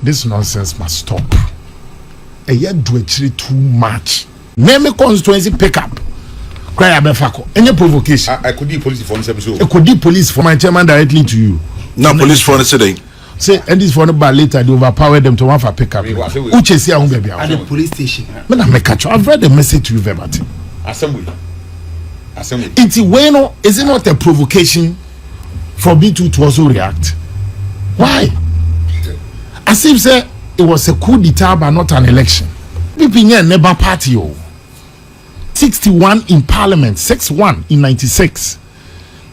This nonsense must stop. A year do actually too much. Name a constituency pick up. Cry about Fako. Any provocation. I could be police for so. I could be police for my chairman directly to you. No police for today. Say, and this for the bar later, they overpower them to one for pick up. Which is here on baby. At the police station. I've read the message to you, verbatim. Assembly. It's bueno, is it not a provocation for B2 to also react? Why? As if say it was a coup d'etat but not an election. People never party. 61 in parliament, 6-1 in 96.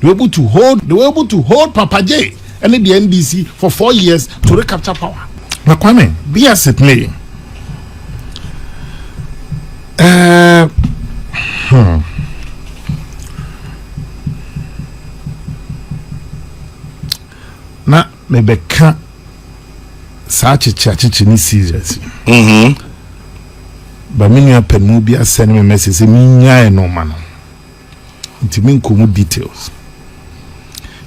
They were able to hold Papa J and the NDC for 4 years to recapture power. Kwame, be as it may. Na mebeka such a church ni serious. But many a pen be send me message say me nya no man. Nti me nkomu details.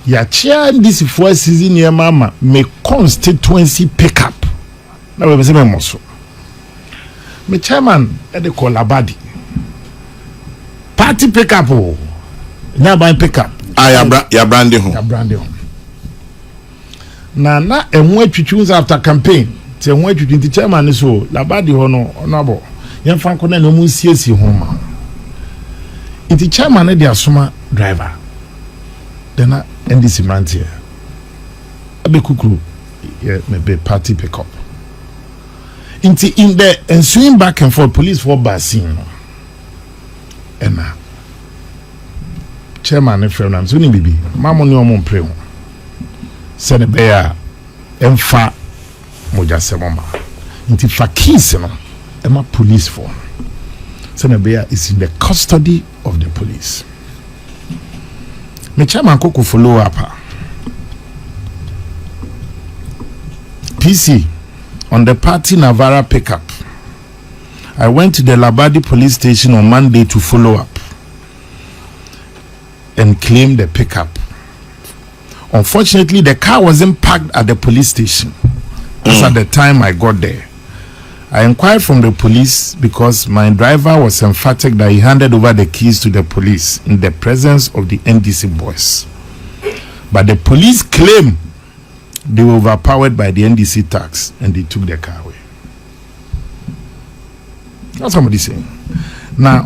Ya chair this for season ya mama me constituency pick up. Na we say me moso. Me chairman e dey call Abadi. Party pick up o. Na ban pick up. Ya branding home. Ya branding home. Na enwe twitwunza after campaign te enwe twitwunti chairman so Labadi ho no onabo yen fanko na no musiesi ho ma iti chairman de asoma driver then NDC mantie abekukuru maybe party pick up in the ensuing back and forth police for Basin and chairman friend am so ni bibi mamo ni omo mpre ho sene beya emfa moja semoma nti fakis no ema police for sene beya is in the custody of the police. Me chairman koko follow up PC on the party Navara pickup. I went to the Labadi police station on Monday to follow up and claim the pickup. Unfortunately, the car wasn't parked at the police station. That's at the time I got there. I inquired from the police because my driver was emphatic that he handed over the keys to the police in the presence of the NDC boys. But the police claim they were overpowered by the NDC tax and they took the car away. That's somebody saying. Now,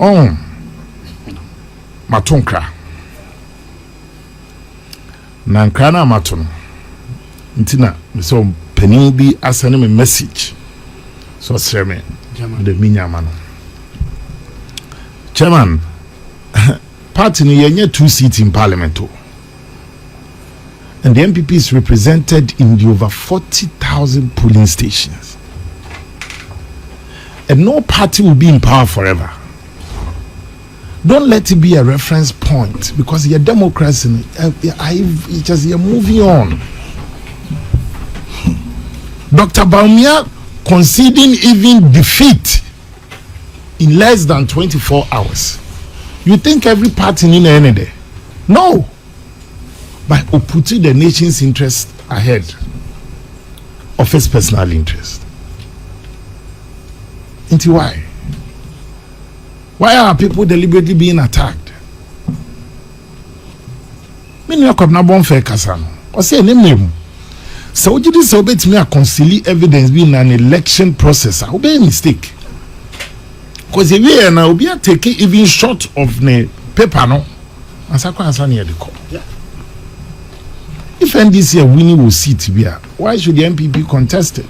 Matonkra. Na nkana mato no ntina so panin bi asane me message so sere me the minyama no chairman party ni yenye 2 seats in parliament and the MPP is represented in the over 40,000 polling stations and no party will be in power forever. Don't let it be a reference point because your democracy, you're moving on. Dr. Baumia conceding even defeat in less than 24 hours. You think every party in any day? No. By putting the nation's interest ahead of his personal interest. Into why? Why are people deliberately being attacked? Me no come na bon fair kasa no. O say name. So you this obey me a conciliate evidence being an election process. I be a mistake. Cause if we na obi take even short of the paper no. Answer near the call. Yeah. If NDC are winning will seat here, why should the MPP contest it?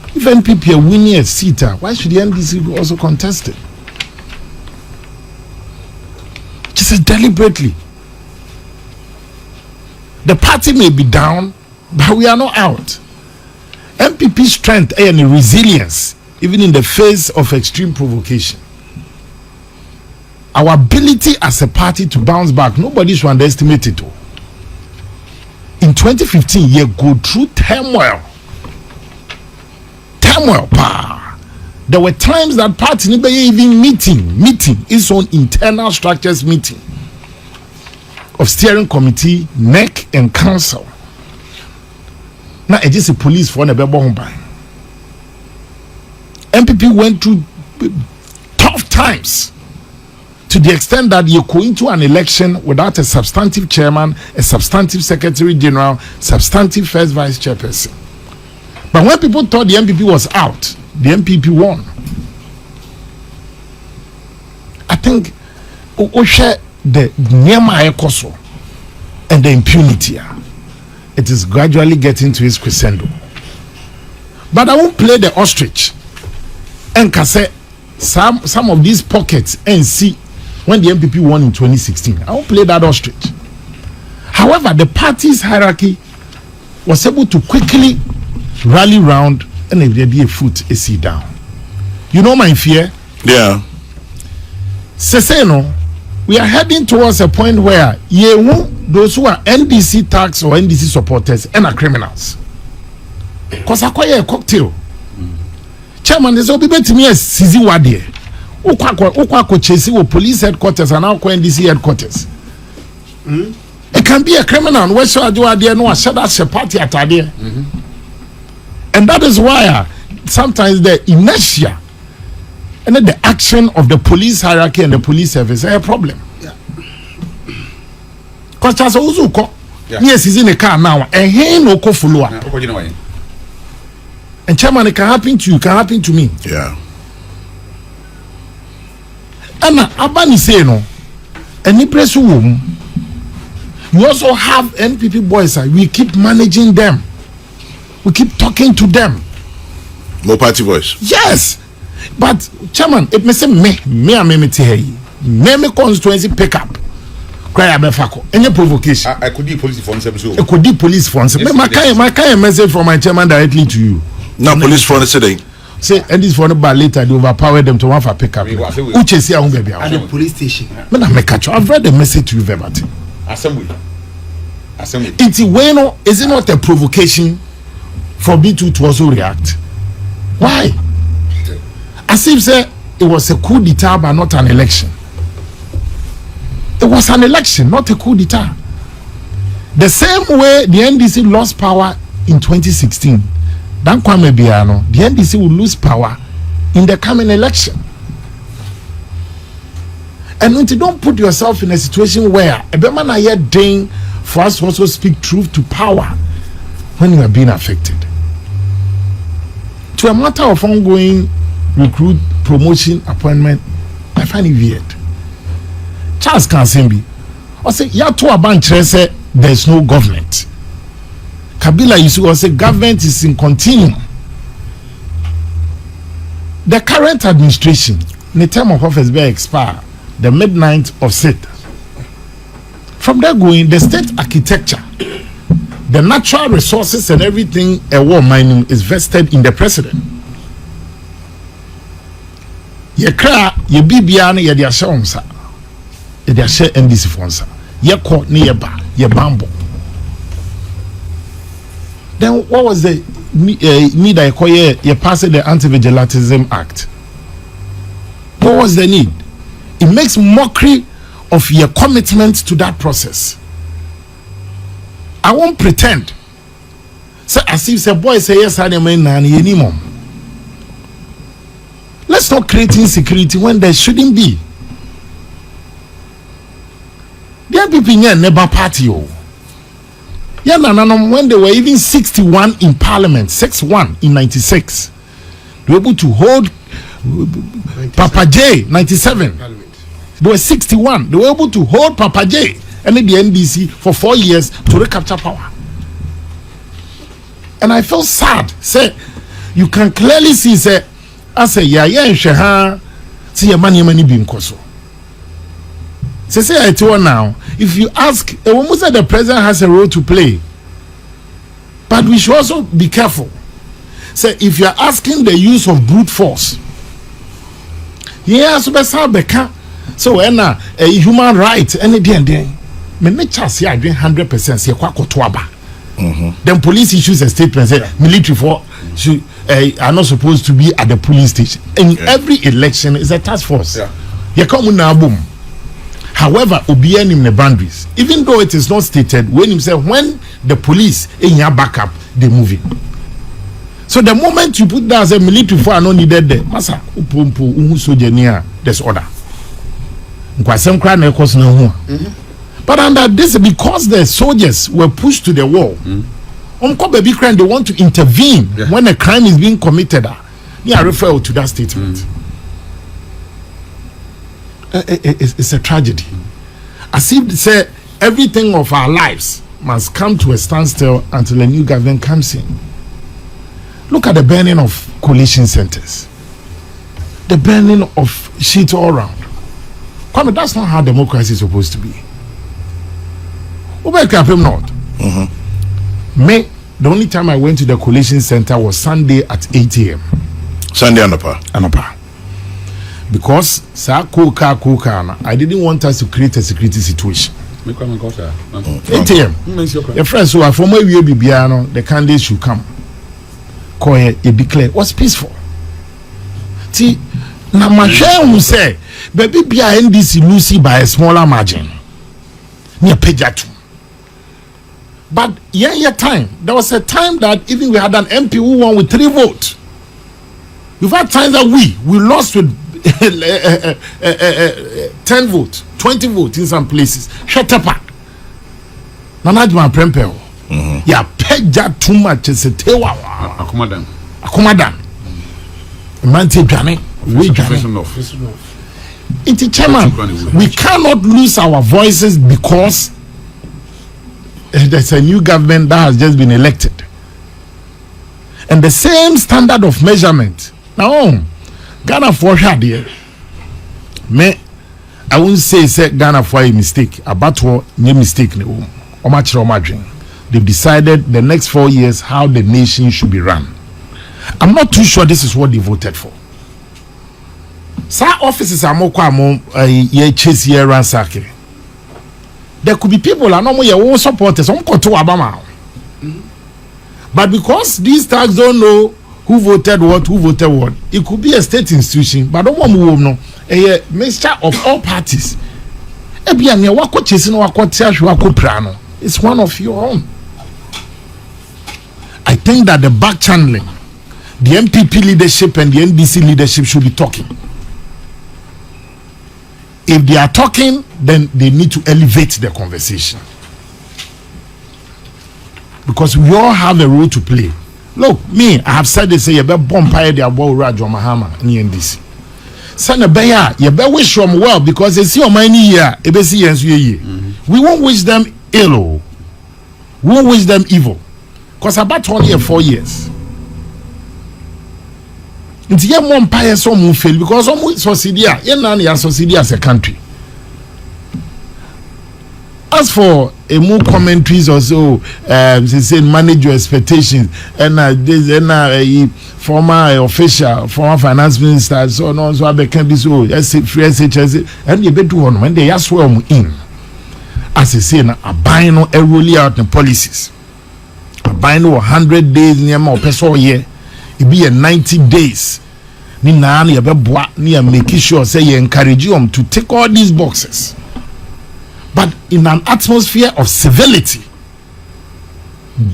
If NPP are winning a seat, why should the NDC also contest it? Just deliberately. The party may be down, but we are not out. MPP strength and resilience, even in the face of extreme provocation. Our ability as a party to bounce back, nobody should underestimate it. In 2015, you go through turmoil. There were times that party never even meeting its own internal structures meeting of steering committee, NEC and council. Now it is a police for the MPP went through tough times to the extent that you go into an election without a substantive chairman, a substantive secretary general, substantive first vice chairperson. But when people thought the MPP was out, the MPP won. I think Osha the Nyama Ekoso and the impunity, it is gradually getting to its crescendo. But I won't play the ostrich and can say some of these pockets and see when the MPP won in 2016. I won't play that ostrich. However, the party's hierarchy was able to quickly rally round and if there be a foot, a sit down. You know my fear? Yeah. Seseno, we are heading towards a point where those who are NDC tax or NDC supporters and are criminals. Because I acquire a cocktail. Chairman, there's a bit to me as Sizi Wadi. Ukwa chase police headquarters and now NDC headquarters. It can be a criminal. Where should I do idea? No, I said that's a party at idea. And that is why sometimes the inertia and then the action of the police hierarchy and the police service are a problem. Because Charles Awuku, yes, he's in a car now, and he no go follow up. And chairman, it can happen to you, can happen to me. Yeah. And Abani say no, and you press room. You also have NPP boys. We keep managing them. We keep talking to them. More party voice. Yes, but chairman, it may say me constituency pick up. Cry abefako. Any provocation. I could be police for some so. I could be police for some. My kind message from my chairman directly to you. Now police for today. Say and this for the bar later they overpower them to one for pick up. Uche see a baby at the police station. I've read the message to you verbatim. Assembly. It's bueno, is it not a provocation for B2 to also react? Why? As if say it was a coup d'etat but not an election. It was an election, not a coup d'etat. The same way the NDC lost power in 2016, the NDC will lose power in the coming election. And when you don't put yourself in a situation where a man are yet dying for us to also speak truth to power when you are being affected. To a matter of ongoing recruit, promotion, appointment, I find it weird. Charles Kansembi, I say, ya to a bunch say there's no government. Kabila used to say government is in continuum. The current administration, the term of office will expire the midnight of Seth. From there going, the state architecture, the natural resources and everything a war mining is vested in the president. Ye kra, ye bibiane, ye dia shonsa. Ye dia share NDC fonsa. Ye ko ni ye ba, ye bambo. Then what was the need I call ye passed the Anti-Vigilantism Act? What was the need? It makes mockery of your commitment to that process. I won't pretend. So as if a boy say yes, I am anymore. Let's not create insecurity when there shouldn't be. There are people here never party. Yeah, when they were even 61 in Parliament, 61 in 96, they were able to hold Papa J 97. They were 61. They were able to hold Papa J and the NDC for 4 years to recapture power. And I felt sad. Say, you can clearly see, say, I say, yeah, sheha, see your money being koso. Say, I tell you now, if you ask, a woman said the president has a role to play, but we should also be careful. Say, if you are asking the use of brute force, yes, so when a human right, any day, me nature say I doing 100%. Say kwa kotoaba. Then police issues a statement say military for should are not supposed to be at the police station. In every election is a task force. You come na boom. However, obeying in the boundaries, even though it is not stated, when himself when the police in your backup they move in. So the moment you put that as a military for no needed there, masa upumpu uhu sojenia there's order. Nkwasem kra na ekos na hu. But under this, because the soldiers were pushed to the wall, baby crime, they want to intervene when a crime is being committed. I refer to that statement. It's a tragedy. As if they say everything of our lives must come to a standstill until a new government comes in. Look at the burning of coalition centers, the burning of shit all around. Kwame, that's not how democracy is supposed to be. Not. Me, the only time I went to the coalition center was Sunday at 8 a.m. Sunday Anapa. Because I didn't want us to create a security situation. 8 a.m. Your friends who are from where we be, the candidates should come. Koye, it declare was peaceful. See, now my share will say, baby, be a NDC Lucy by a smaller margin. Near Pejatu. But time, there was a time that even we had an MP who won with 3 votes. We've had times that we lost with 10 votes, 20 votes in some places. Shut up. Nanajman Prempel. Ya peja too much is a tewa. Akumadan. Mante Jane. We It's a chairman. We cannot lose our voices because there's a new government that has just been elected. And the same standard of measurement. Now, Ghana for here. Me, I won't say Ghana for a mistake. About what new mistake. They've decided the next 4 years how the nation should be run. I'm not too sure this is what they voted for. Some offices are more chase here ransack. There could be people and your own supporters on to Obama. But because these tags don't know who voted what, it could be a state institution, but don't want no a mixture of all parties. It's one of your own. I think that the back channeling, the MPP leadership and the NDC leadership should be talking. If they are talking, then they need to elevate the conversation. Because we all have a role to play. Look, me, I have said they say, you better bombard the Abo Rajo Mahama in the NDC. Sana Beya, you better wish them well because they see your money here. We won't wish them ill. We won't wish them evil. Because about only 4 years. It's a more empire so move fail because almost society, society as a country. As for a more commentaries or so, they say manage your expectations and this and former official, former finance minister, so on so I can be so free SHS and you better one when they ask well in. As I say, a buying a rolling out the policies. A buying 100 days near more per year. It be a 90 days. Ni na ya beboa ni ya make sure say you encourage you to take all these boxes. But in an atmosphere of civility,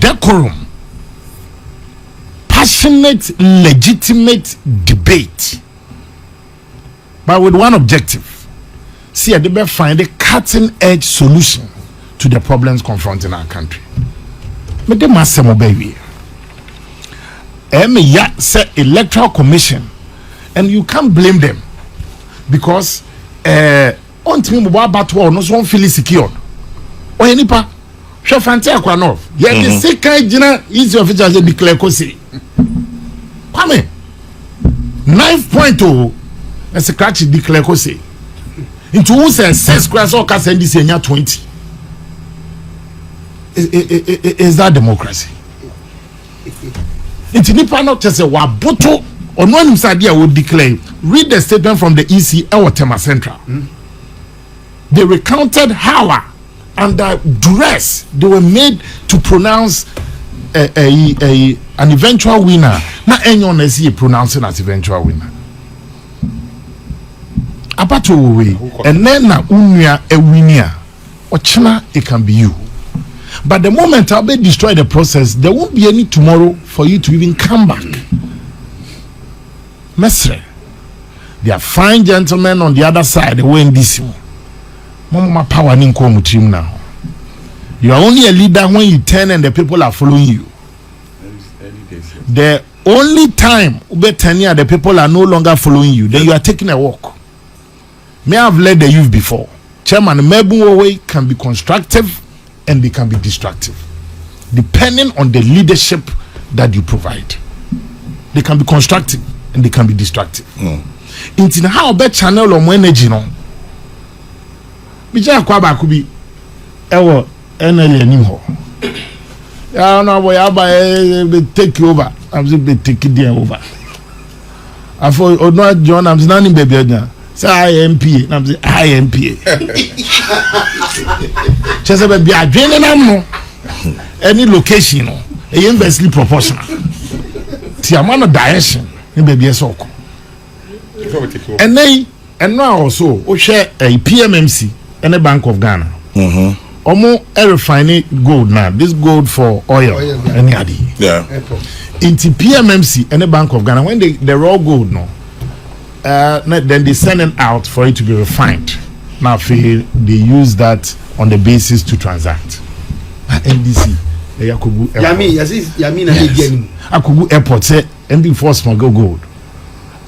decorum, passionate, legitimate debate, but with one objective. See, they better find a cutting-edge solution to the problems confronting our country. But they must say, baby. Say electoral commission, and you can't blame them because on to me about no one feel secure. Or any pa, chef Antiaquanov. Yet the second general is your official declare Kosi. Come 9.0 as a catch declare Kosi. Into who says 6 class or can send this in 20. Is that democracy? It's nipa not just a waboto or no one idea would declare. Read the statement from the EC or Tema Central. They recounted how under duress they were made to pronounce an eventual winner. Not anyone is here pronouncing as eventual winner. Abato we and then na unya a winner or china it can be you. But the moment I'll be destroy the process, there won't be any tomorrow for you to even come back. Mesre, there are fine gentlemen on the other side. The way in this, Mama power in team now. You are only a leader when you turn and the people are following you. The only time the people are no longer following you, then you are taking a walk. May I have led the youth before. Chairman, Mebu can be constructive and they can be destructive, depending on the leadership that you provide. They can be constructive and they can be destructive. In how bad channel or energy no. Bija kwaba kubi ewo enele nim ho. Ya no boy aba take over. I'm say be take it over. Afo Odno John I'm standing baby now. Say IMPA, I'm say IMPA. Chese be adwene na no. Any location no, e inversely proportional. Ti amano direction, e be esoko. And now also o share a PMMC and a Bank of Ghana. Omo refine gold now. This gold for oil. Any adi. Yeah. Into PMMC and a Bank of Ghana when the raw gold no. Then they send it out for it to be refined. Now they use that on the basis to transact. NDC. Yakubu Airport say MB for smuggle gold.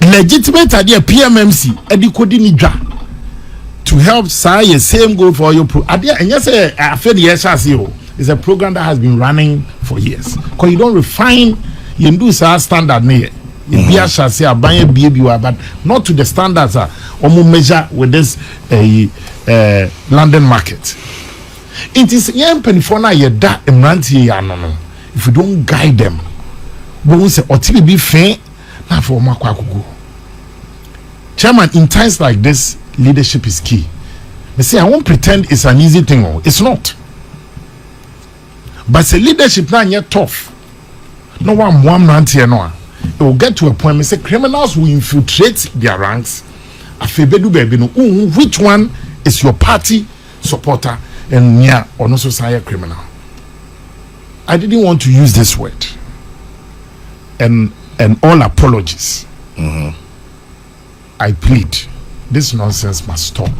Legitimate idea PMMC edikodi nidra to help say same goal for your pro idea and yes I feel the SRCO is a program that has been running for years because you don't refine you do standard near be say buy but not to the standards or measure with this London market. It is young penifona ye da emranti ya no if you don't guide them we will say otibi be fair na for makwa kugu. Chairman, in times like this, leadership is key. They say I won't pretend it's an easy thing. It's not. But the leadership now you're tough. No one here no. It will get to a point. Me say criminals will infiltrate their ranks. Which one is your party supporter and yeah or no society criminal? I didn't want to use this word. And all apologies. I plead, this nonsense must stop.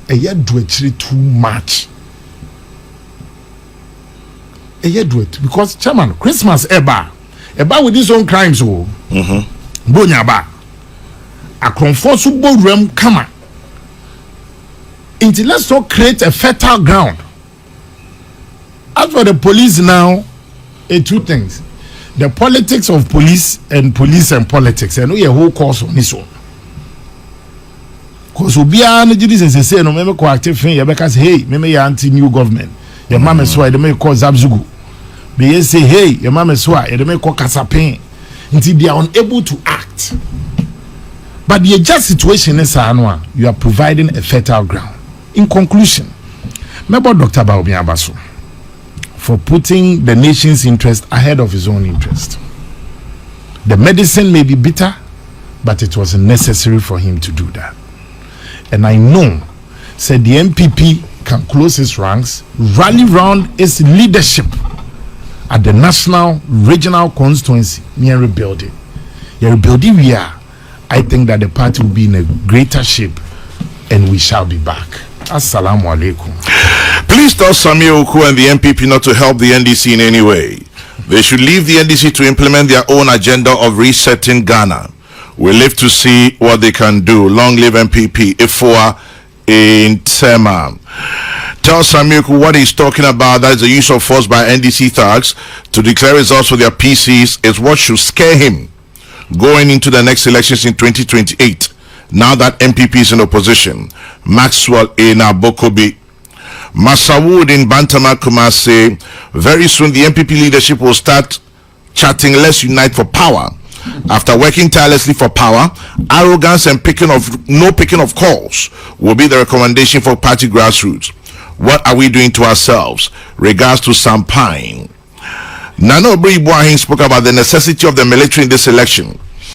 A year do it too much. A year do it because chairman Christmas eba with his own crimes bonya ba akonfo so borem kama. Until let's not create a fertile ground. As for the police now, two things. The politics of police and politics. I know your whole course on this one. Because Ubia and say no me ko active thing because hey me ya anti new government. Your mama so they may call Zabzugu. Be say hey your mama so they may call Kasapen until they are unable to act. But the just situation is you are providing a fertile ground. In conclusion, remember Dr. Baobi Abaso for putting the nation's interest ahead of his own interest. The medicine may be bitter, but it was necessary for him to do that. And I know, said the MPP can close its ranks, rally round its leadership at the national, regional constituency near rebuilding. Rebuilding we are. I think that the party will be in a greater shape and we shall be back. Assalamu alaikum. Please tell Sammy Awuku and the MPP not to help the NDC in any way. They should leave the NDC to implement their own agenda of resetting Ghana. We live to see what they can do. Long live MPP. Ifua in Tema. Tell Sammy Awuku what he's talking about. That is the use of force by NDC thugs to declare results for their PCs is what should scare him going into the next elections in 2028. Now that MPP is in opposition. Maxwell in Abokobi. Masawood in Bantama Kumasi. Very soon the MPP leadership will start chatting, let's unite for power. After working tirelessly for power, arrogance and picking of calls will be the recommendation for party grassroots. What are we doing to ourselves? Regards to Sampine. Nano Obri Boahin spoke about the necessity of the military in this election